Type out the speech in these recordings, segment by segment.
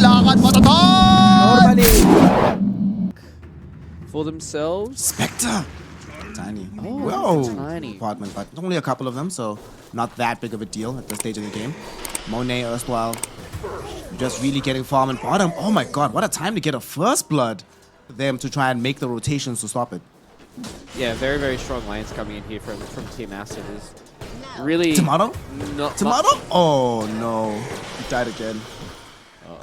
lakad mo to. Normally. For themselves. Spectre. Tiny. Oh, Whoa. tiny. Apartment, but only a couple of them, so not that big of a deal at this stage of the game. Monet erstwhile just really getting farm and bottom. Oh my god, what a time to get a first blood for them to try and make the rotations to stop it. Yeah, very, very strong lanes coming in here from Team Aster. There's really Tomato? not Tomato? Oh no. He died again.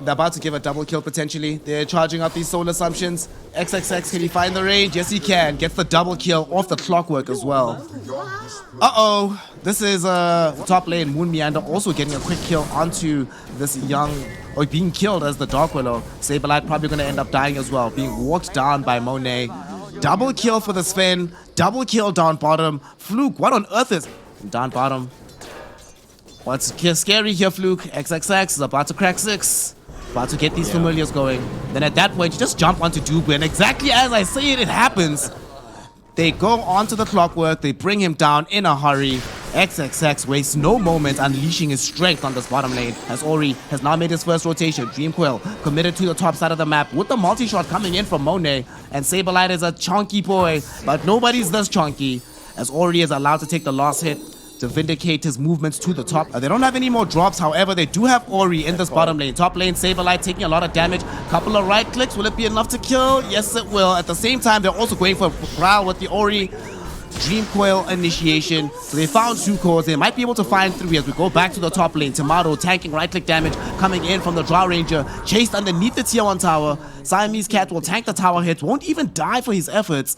They're about to give a double kill potentially. They're charging up these soul assumptions. XXX, can he find the range? Yes, he can. Gets the double kill off the clockwork as well. Uh-oh. This is top lane. Moon Meander also getting a quick kill onto this young, or being killed as the Dark Willow. Saberlight probably going to end up dying as well. Being walked down by Monet. Double kill for the Sven. Double kill down bottom. Fluke, what on earth is... Down bottom. What's scary here, Fluke? XXX is about to crack 6. About to get these familiars going. Then at that point, you just jump onto Dubu, and exactly as I say it, it happens. They go onto the clockwork, they bring him down in a hurry. XXX wastes no moment unleashing his strength on this bottom lane, as Ori has now made his first rotation. Dreamquill committed to the top side of the map with the multi-shot coming in from Monet. And Saberlight is a chunky boy, but nobody's this chunky, as Ori is allowed to take the last hit to vindicate his movements to the top. They don't have any more drops, however, they do have Ori in this bottom lane. Top lane, Saberlight taking a lot of damage. Couple of right clicks, will it be enough to kill? Yes, it will. At the same time, they're also going for Growl with the Ori Dreamcoil initiation. So they found 2 cores. They might be able to find 3 as we go back to the top lane. Tomato tanking right click damage coming in from the Drow Ranger. Chased underneath the tier 1 tower. Siamese Cat will tank the tower hits. Won't even die for his efforts.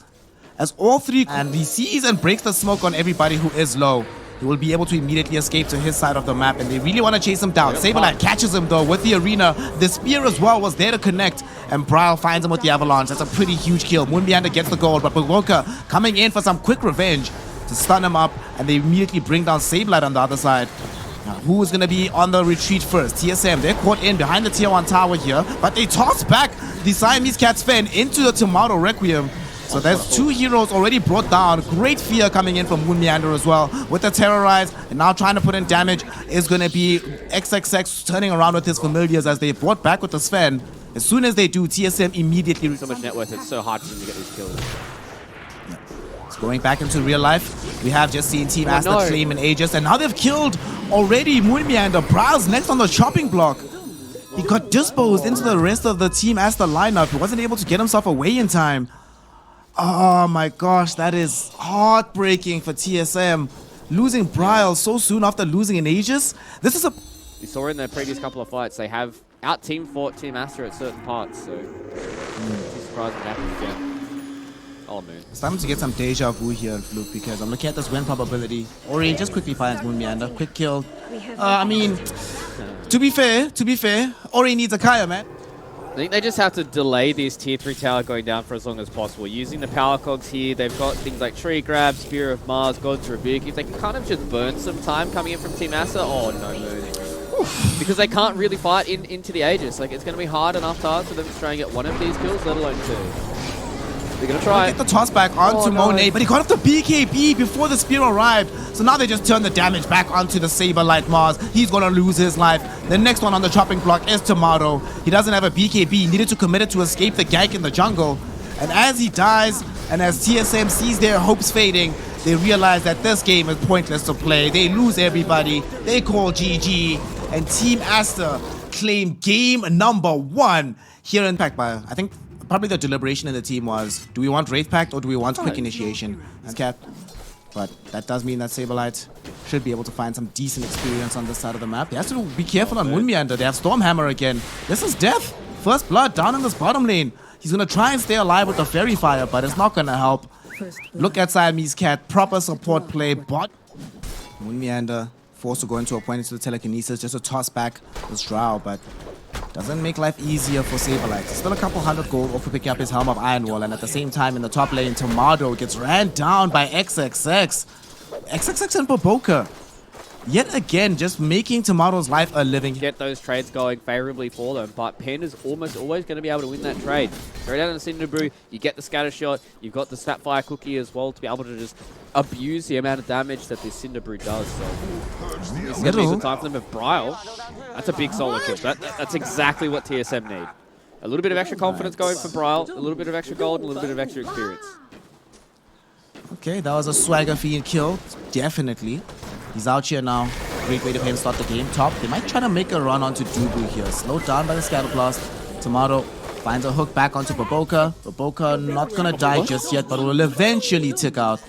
As all 3, and he sees and breaks the smoke on everybody who is low. He will be able to immediately escape to his side of the map, and they really want to chase him down. Saberlight catches him though with the arena. The spear as well was there to connect, and Braille finds him with the avalanche. That's a pretty huge kill. Moon Meander gets the gold, but Baroka coming in for some quick revenge to stun him up, and they immediately bring down Saberlight on the other side. Now, who is going to be on the retreat first? TSM, they're caught in behind the tier 1 tower here, but they toss back the Siamese Cat's Fen into the Tomato Requiem. So there's 2 heroes already brought down. Great fear coming in from Moon Meander as well. With the Terrorize, and now trying to put in damage is going to be XXX turning around with his familiars as they brought back with the Sven. As soon as they do, TSM immediately... So much net worth, it's so hard for them to get these kills. Yeah. It's going back into real life. We have just seen Team Aster claim in Aegis, and now they've killed already Moon Meander. Bra's next on the chopping block. He got disposed into the rest of the Team Aster lineup. He wasn't able to get himself away in time. Oh my gosh, that is heartbreaking for TSM. Losing Bryle so soon after losing in Aegis. This is a... You saw in the previous couple of fights, they have out-team fought Team Aster at certain parts, so... Too surprised it happened again. Oh, Moon. It's time to get some deja vu here in Fluke, because I'm looking at this win probability. Ori just quickly finds Moon Meander. Quick kill. I mean, to be fair, Ori needs a Kaya, man. I think they just have to delay this tier 3 tower going down for as long as possible. Using the power cogs here, they've got things like Tree Grab, Spear of Mars, God's Rebuke. If they can kind of just burn some time coming in from Team Aster, oh no, Moon. Because they can't really fight into the Aegis. Like, it's going to be hard enough task for them to try and get 1 of these kills, let alone 2. They're going to try. Get the toss back onto Monet, but he got off the BKB before the spear arrived. So now they just turn the damage back onto the Saberlight Mars. He's going to lose his life. The next one on the chopping block is Tomato. He doesn't have a BKB. He needed to commit it to escape the gank in the jungle. And as he dies, and as TSM sees their hopes fading, they realize that this game is pointless to play. They lose everybody. They call GG. And Team Aster claim game number 1 here in Pack by, I think, probably the deliberation in the team was, do we want Wraith Pact or do we want quick initiation? But that does mean that Saberlight should be able to find some decent experience on this side of the map. He has to be careful on Moon Meander. They have Stormhammer again. This is death. First blood down in this bottom lane. He's going to try and stay alive with the Fairy Fire, but it's not going to help. Look at Siamese Cat. Proper support play. Bot. Moon Meander forced to go into a point into the telekinesis just to toss back this Drow, but doesn't make life easier for Saberlight. Still a couple hundred gold off for picking up his Helm of Iron Wall, and at the same time in the top lane, Tomato gets ran down by XXX. XXX and Baboka. yet again, just making Tomato's life a living. Get those trades going favorably for them, but Panda's almost always going to be able to win that trade. Throw down the Cinder Brew, you get the scatter shot, you've got the Snapfire Cookie as well to be able to just abuse the amount of damage that this Cinder Brew does. So this is going to be the time for them. But Bryle, that's a big solo kill. That's exactly what TSM need. A little bit of extra confidence going for Bryle, a little bit of extra gold, and a little bit of extra experience. Okay, that was a swagger fiend kill, definitely. He's out here now. Great way to him start the game. Top. They might try to make a run onto Dubu here. Slowed down by the Scatter Blast. Tomato finds a hook back onto Baboka. Baboka not gonna die just yet, but will eventually tick out.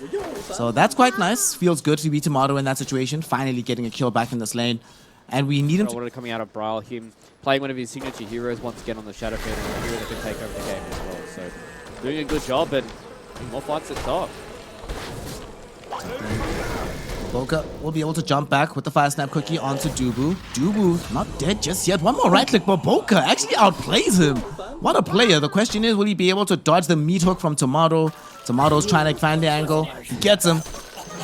So that's quite nice. Feels good to be Tomato in that situation. Finally getting a kill back in this lane. And we need him to... coming out of Bryle, him playing one of his signature heroes once again on the Shadow Field, and a hero that can take over the game as well. So doing a good job, and more fights at top. Baboka will be able to jump back with the Fire Snap Cookie onto Dubu. Dubu not dead just yet. One more right click. Baboka actually outplays him. What a player. The question is, will he be able to dodge the meat hook from Tomato? Tomato's trying to find the angle. He gets him.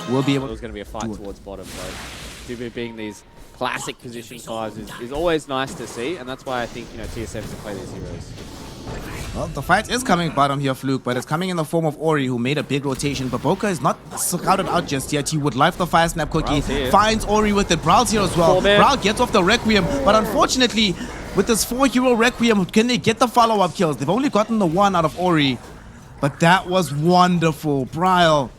We'll be able to... There's going to be a fight towards bottom, though. Dubu being these classic position 5s is always nice to see, and that's why I think, TSM to play these heroes. Well, the fight is coming bottom here, Fluke, but it's coming in the form of Ori, who made a big rotation. Baboka is not scouted out just yet. He would like the Fire Snap Cookie. Finds Ori with it. Brow's here as well. Brow gets off the Requiem, but unfortunately, with this 4-hero Requiem, can they get the follow-up kills? They've only gotten the 1 out of Ori, but that was wonderful. Bryle.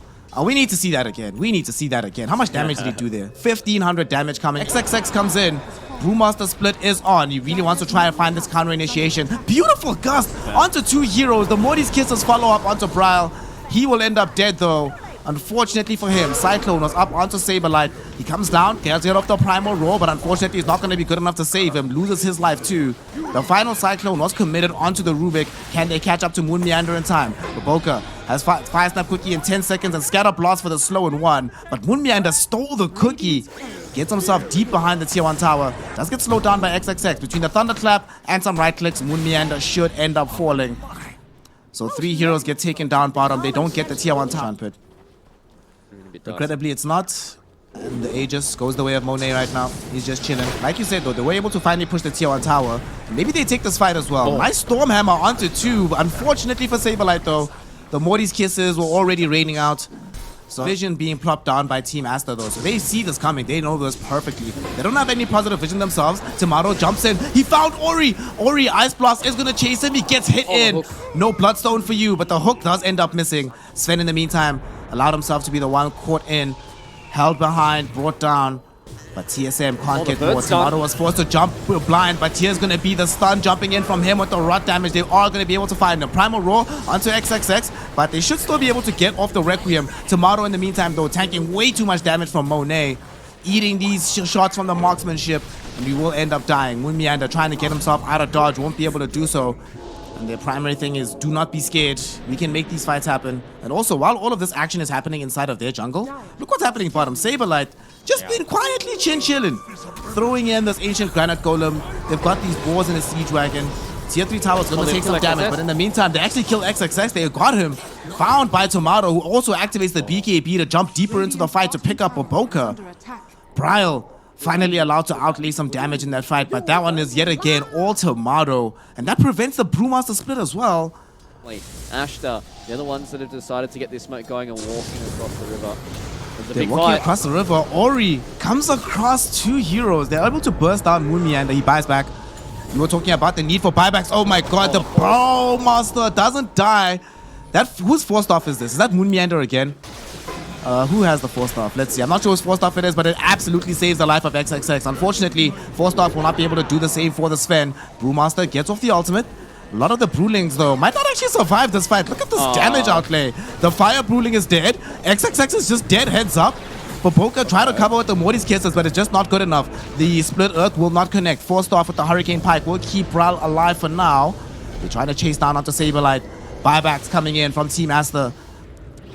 We need to see that again. We need to see that again. How much damage did he do there? 1,500 damage coming. XXX comes in. Brewmaster split is on. He really wants to try and find this counter initiation. Beautiful gust onto 2 heroes. The Morty's Kisses follow up onto Bryle. He will end up dead though. Unfortunately for him, Cyclone was up onto Saberlight. He comes down, gets rid of the Primal Roar, but unfortunately he's not going to be good enough to save him. Loses his life too. The final Cyclone was committed onto the Rubik. Can they catch up to Moon Meander in time? Baboka has Fire Snap Cookie in 10 seconds and Scatter Blast for the slow in 1. But Moon Meander stole the cookie. Gets himself deep behind the tier 1 tower. Does get slowed down by XXX. Between the Thunderclap and some right clicks, Moon Meander should end up falling. So 3 heroes get taken down bottom. They don't get the tier 1 tower pit. Incredibly, it's not. And the Aegis goes the way of Monet right now. He's just chilling. Like you said, though, they were able to finally push the tier 1 tower. Maybe they take this fight as well. Nice Stormhammer onto 2. Unfortunately for Saberlight, though, the Morty's Kisses were already raining out. So vision being plopped down by Team Aster, though. So they see this coming. They know this perfectly. They don't have any positive vision themselves. Tomato jumps in. He found Ori. Ori, Ice Blast is going to chase him. He gets hit in. No Bloodstone for you, but the hook does end up missing. Sven, in the meantime, allowed himself to be the one caught in, held behind, brought down. But TSM can't get more. Tomato was forced to jump blind, but here's going to be the stun jumping in from him with the rot damage. They are going to be able to find him. Primal Roar onto XXX, but they should still be able to get off the Requiem. Tomato, in the meantime, though, tanking way too much damage from Monet, eating these shots from the marksmanship, and we will end up dying. Moon Meander trying to get himself out of dodge, won't be able to do so. And their primary thing is, do not be scared. We can make these fights happen. And also, while all of this action is happening inside of their jungle, look what's happening bottom. Saberlight just been quietly chilling. Throwing in this ancient granite golem. They've got these boars in a siege wagon. Tier 3 tower's gonna take some damage, but in the meantime, they actually kill XXX. They got him. Found by Tomato, who also activates the BKB to jump deeper into the fight to pick up Baboka. Bryle finally allowed to outlay some damage in that fight, but that one is yet again all Tomato, and that prevents the Brewmaster split as well. Wait, Aster, they're the ones that have decided to get this smoke going and walking across the river. They're walking across the river. Ori comes across 2 heroes. They're able to burst down Moon Meander. He buys back. We were talking about the need for buybacks. Oh my god, the Brewmaster doesn't die. Whose 4-staff is this? Is that Moon Meander again? Who has the 4-staff? Let's see. I'm not sure whose 4-staff it is, but it absolutely saves the life of XXX. Unfortunately, 4-staff will not be able to do the same for the Sven. Brewmaster gets off the ultimate. A lot of the Brewlings, though, might not actually survive this fight. Look at this damage outlay. The Fire Brewling is dead. XXX is just dead, heads up. Baboka tried to cover with the Morty's Kisses, but it's just not good enough. The Split Earth will not connect. 4-staff with the Hurricane Pike will keep Bryle alive for now. They're trying to chase down onto Saberlight. Buybacks coming in from Team Aster.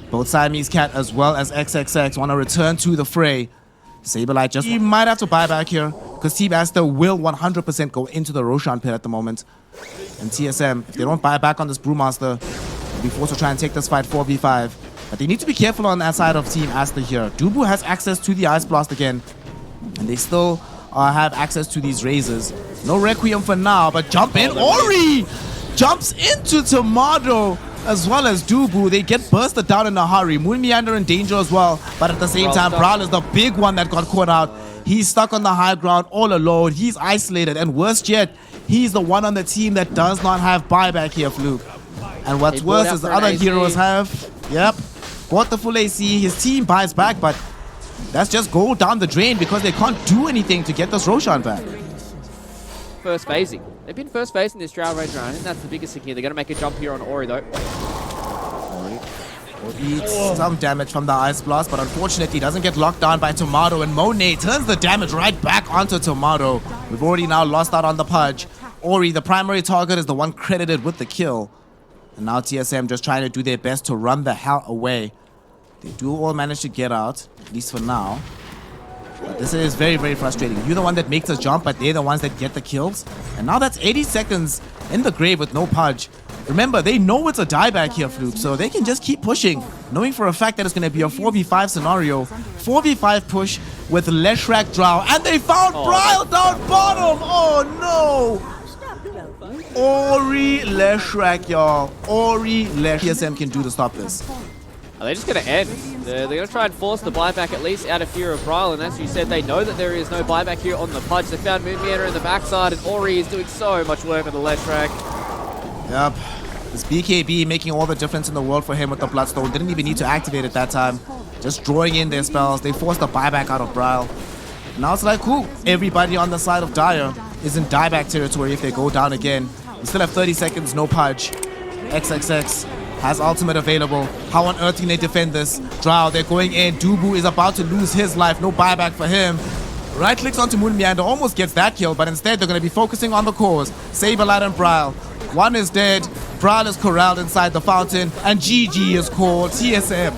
Both Siamese Cat as well as XXX want to return to the fray. Saberlight just... He might have to buy back here, because Team Aster will 100% go into the Roshan pit at the moment. And TSM, if they don't buy back on this Brewmaster, they'll be forced to try and take this fight 4v5. But they need to be careful on that side of Team Aster here. Dubu has access to the Ice Blast again. And they still have access to these razors. No Requiem for now, but jump in. Ori jumps into Tomato as well as Dubu. They get bursted down in a hurry. Moon Meander in danger as well, but at the same time, Brawl is the big one that got caught out. He's stuck on the high ground all alone. He's isolated, and worst yet, he's the one on the team that does not have buyback here, Fluke. And what's worse is the other heroes have, bought the full AC. His team buys back, but that's just go down the drain because they can't do anything to get this Roshan back. First phasing. They've been first phasing this Drow Ranger. I think that's the biggest thing here. They're going to make a jump here on Ori, though. Eats some damage from the Ice Blast, but unfortunately doesn't get locked down by Tomato, and Monet turns the damage right back onto Tomato. We've already now lost out on the Pudge. Ori, the primary target, is the one credited with the kill. And now TSM just trying to do their best to run the hell away. They do all manage to get out, at least for now. But this is very, very frustrating. You're the one that makes us jump, but they're the ones that get the kills. And now that's 80 seconds in the grave with no Pudge. Remember, they know it's a dieback here, Fluke, so they can just keep pushing, knowing for a fact that it's going to be a 4v5 scenario. 4v5 push with Leshrac Drow, and they found Bryle down bottom! Oh no! Ori Leshrac, y'all. Ori Leshrac. TSM can do to stop this. Are they just going to end? They're going to try and force the buyback at least out of fear of Bryle, and as you said, they know that there is no buyback here on the Pudge. They found Moon Meander in the backside, and Ori is doing so much work on the Leshrac. Yep. This BKB making all the difference in the world for him with the Bloodstone. Didn't even need to activate it that time. Just drawing in their spells. They forced the buyback out of Bryle. Now it's like, cool. Everybody on the side of Dire is in dieback territory if they go down again. We still have 30 seconds, no Pudge. XXX has ultimate available. How on earth can they defend this? Drow, they're going in. Dubu is about to lose his life. No buyback for him. Right clicks onto Moon Meander, almost gets that kill, but instead they're going to be focusing on the cause. Saberlight and Bryle. One is dead, Bryle is corralled inside the fountain, and GG is called. TSM.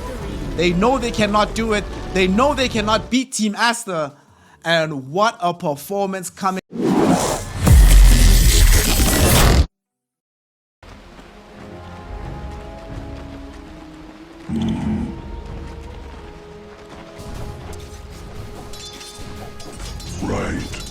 They know they cannot do it. They know they cannot beat Team Aster. And what a performance coming. Right.